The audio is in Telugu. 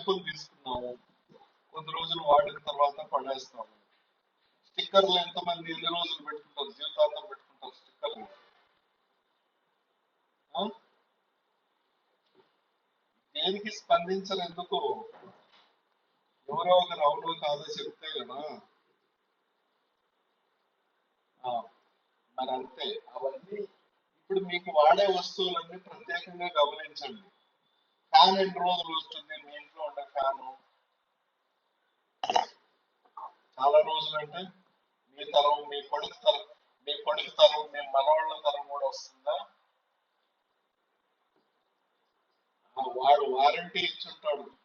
చెప్పులు తీసుకున్నాము, కొద్ది రోజులు వాడిన తర్వాత పడేస్తాము. స్టిక్కర్లు ఎంతమంది ఎన్ని రోజులు పెట్టుకుంటారు, జీవితాంతం పెట్టుకుంటారు స్టిక్కర్లు. ఆ? దేనికి స్పందించరు ఎందుకు? ఎవరో ఒకరు అవునో కాదో చెప్తే కదా. ఆ, మరి అంతే అవన్నీ. ఇప్పుడు మీకు వాడే వస్తువులన్నీ ప్రత్యేకంగా గమనించండి. ఫ్యాన్ ఎన్ని రోజులు వస్తుంది మీ ఇంట్లో ఉండే ఫ్యాను? చాలా రోజులు అంటే మీ తరం, మీ కొడుకు తరం, మీ మనవాళ్ళ తరం కూడా వస్తుందా? వాడు వారంటీ ఇచ్చుంటాడు,